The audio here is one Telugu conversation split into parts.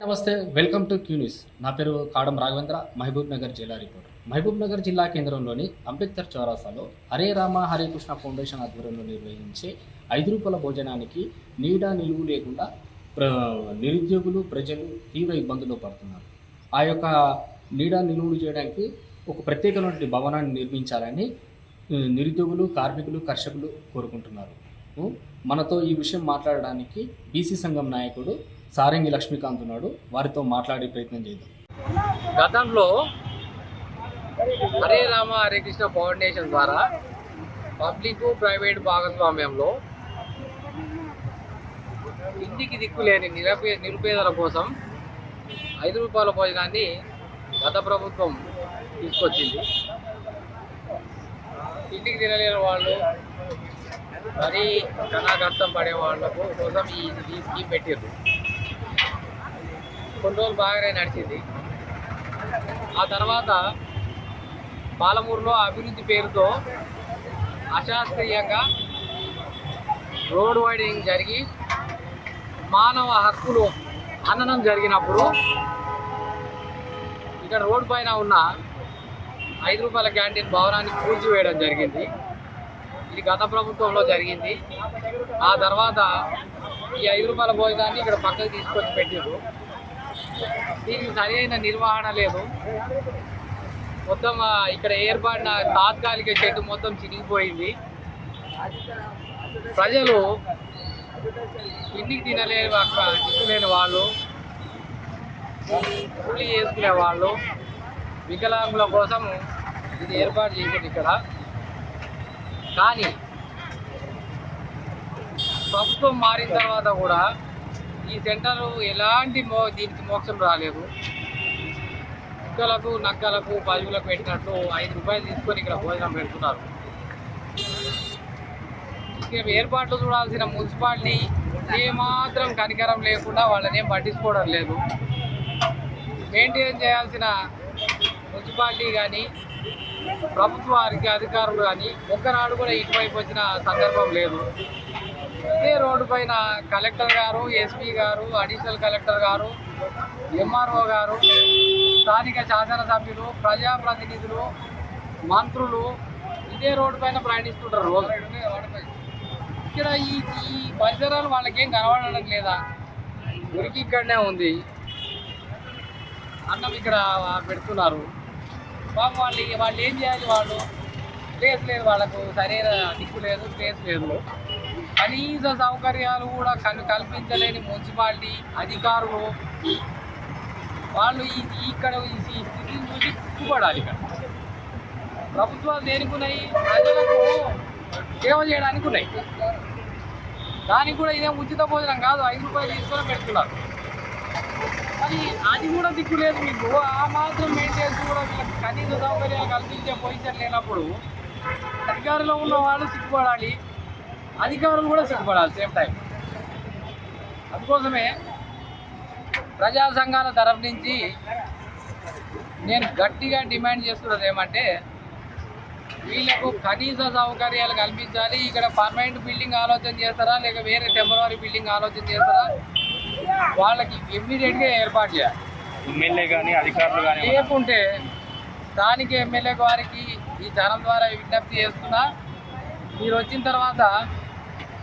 నమస్తే, వెల్కమ్ టు క్యూ న్యూస్. నా పేరు కాడం రాఘవేంద్ర, మహబూబ్ నగర్ జిల్లా రిపోర్టర్. మహబూబ్ నగర్ జిల్లా కేంద్రంలోని అంబేద్కర్ చౌరాసాలో హరే రామ హరే కృష్ణ ఫౌండేషన్ ఆధ్వర్యంలో నిర్వహించే 5 రూపాయల భోజనానికి నీడ నిలువు లేకుండా నిరుద్యోగులు ప్రజలు తీవ్ర ఇబ్బందుల్లో పడుతున్నారు. ఆ యొక్క నీడ నిలువులు చేయడానికి ఒక ప్రత్యేకమైన భవనాన్ని నిర్మించాలని నిరుద్యోగులు, కార్మికులు, కర్షకులు కోరుకుంటున్నారు. మనతో ఈ విషయం మాట్లాడడానికి బీసీ సంఘం నాయకుడు సారంగి లక్ష్మీకాంత్ ఉన్నాడు. వారితో మాట్లాడే ప్రయత్నం చేద్దాం. గతంలో హరే రామ హరే కృష్ణ ఫౌండేషన్ ద్వారా పబ్లిక్ ప్రైవేట్ భాగస్వామ్యంలో ఇంటికి దిక్కులేని నిరుపేదల కోసం 5 రూపాయల భోజనాన్ని గత ప్రభుత్వం తీసుకొచ్చింది. ఇంటికి తినలేని వాళ్ళు, మరీ కష్టం పడే వాళ్ళ కోసం ఈ స్కీమ్ పెట్టారు. కొన్ని రోజులు బాగానే నడిచింది. ఆ తర్వాత పాలమూరులో అభివృద్ధి పేరుతో అశాస్త్రీయంగా రోడ్ వైడింగ్ జరిగి మానవ హక్కులు హననం జరిగినప్పుడు ఇక్కడ రోడ్డు పైన ఉన్న 5 రూపాయల క్యాంటీన్ భవనాన్ని కూల్చివేయడం జరిగింది. ఇది గత ప్రభుత్వంలో జరిగింది. ఆ తర్వాత ఈ 5 రూపాయల భోజనాన్ని ఇక్కడ పక్కకు తీసుకొచ్చి పెట్టారు. దీనికి సరైన నిర్వహణ లేదు. మొత్తం ఇక్కడ ఏర్పడిన తాత్కాలిక షెడ్ మొత్తం చినిగిపోయింది. ప్రజలు ఇంటికి తినలేని వాళ్ళు, కూలీ చేసుకునే వాళ్ళు, వికలాంగుల కోసం ఇది ఏర్పాటు చేసింది ఇక్కడ. కానీ ప్రభుత్వం మారిన తర్వాత కూడా ఈ సెంటర్ ఎలాంటి దీనికి మోక్షం రాలేదు. కుక్కలకు, నక్కలకు, పశువులకు పెట్టినట్టు 5 రూపాయలు తీసుకొని ఇక్కడ భోజనం పెడుతున్నారు. ఏర్పాట్లు చూడాల్సిన మున్సిపాలిటీ ఏమాత్రం కనికరం లేకుండా వాళ్ళని ఏం పట్టించుకోవడం లేదు. మెయింటైన్ చేయాల్సిన మున్సిపాలిటీ కానీ ప్రభుత్వ అధికారులు కానీ ఒక్కనాడు కూడా ఇటువైపు వచ్చిన సందర్భం లేదు. ఇదే రోడ్డు పైన కలెక్టర్ గారు, ఎస్పీ గారు, అడిషనల్ కలెక్టర్ గారు, ఎంఆర్ఓ గారు, స్థానిక శాసనసభ్యులు, ప్రజాప్రతినిధులు, మంత్రులు ఇదే రోడ్డు పైన ప్రయాణిస్తుంటారు రోజు. ఇక్కడ ఈ పరిసరాలు వాళ్ళకేం కనబడడం లేదా? ఉరికి ఇక్కడనే ఉంది, అన్నం ఇక్కడ పెడుతున్నారు. బాబు వాళ్ళు ఏం చేయాలి? వాళ్ళు ప్లేస్ లేదు, వాళ్ళకు సరైన దిక్కు లేదు, ప్లేస్ లేదు. కనీస సౌకర్యాలు కూడా కల్పించలేని మున్సిపాలిటీ అధికారులు వాళ్ళు ఇక్కడ ఈ స్థితిని చూసి సిగ్గుపడాలి. ఇక్కడ ప్రభుత్వాలు దేనికి ఉన్నాయి? ప్రజలకు సేవ చేయడానికి ఉన్నాయి. దానికి కూడా ఇదేం ఉచిత భోజనం కాదు, 5 రూపాయలు తీసుకొని పెడుతున్నారు. కానీ అది కూడా దిక్కు లేదు మీకు. ఆ మాత్రం మెయింటెన్స్ కూడా వీళ్ళకి కనీస సౌకర్యాలు కల్పించే పొజిషన్ లేనప్పుడు అధికారంలో ఉన్న వాళ్ళు సిగ్గుపడాలి, అధికారులు కూడా సిగ్గుపడాలి సేమ్ టైం. అందుకోసమే ప్రజా సంఘాల తరఫు నుంచి నేను గట్టిగా డిమాండ్ చేస్తున్నది ఏమంటే, వీళ్ళకు కనీస సౌకర్యాలు కల్పించాలి. ఇక్కడ పర్మనెంట్ బిల్డింగ్ ఆలోచన చేస్తారా, లేక వేరే టెంపరరీ బిల్డింగ్ ఆలోచన చేస్తారా? వాళ్ళకి ఇమ్మీడియట్గా ఏర్పాటు చేయాలి. ఎమ్మెల్యే కానీ అధికారులు కానీ లేకుంటే స్థానిక ఎమ్మెల్యే వారికి ఈ ఛానల్ ద్వారా విజ్ఞప్తి చేస్తున్నా, మీరు వచ్చిన తర్వాత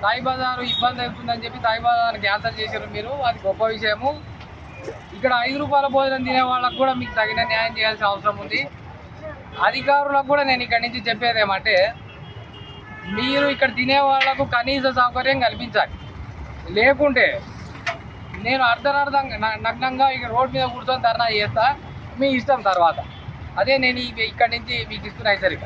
సాయి బజారు ఇబ్బంది అవుతుందని చెప్పి సాయి బజార్ని క్యాన్సల్ చేశారు మీరు. అది గొప్ప విషయము. ఇక్కడ 5 రూపాయల భోజనం తినే వాళ్ళకు కూడా మీకు తగిన న్యాయం చేయాల్సిన అవసరం ఉంది. అధికారులకు కూడా నేను ఇక్కడి నుంచి చెప్పేది ఏమంటే, మీరు ఇక్కడ తినే వాళ్లకు కనీస సౌకర్యం కల్పించాలి. లేకుంటే నేను నగ్నంగా ఇక రోడ్ మీద కూర్చొని ధర్నా చేస్తా, మీ ఇష్టం. తర్వాత అదే నేను ఇక్కడి నుంచి మీకు ఇస్తున్న హెచ్చరిక.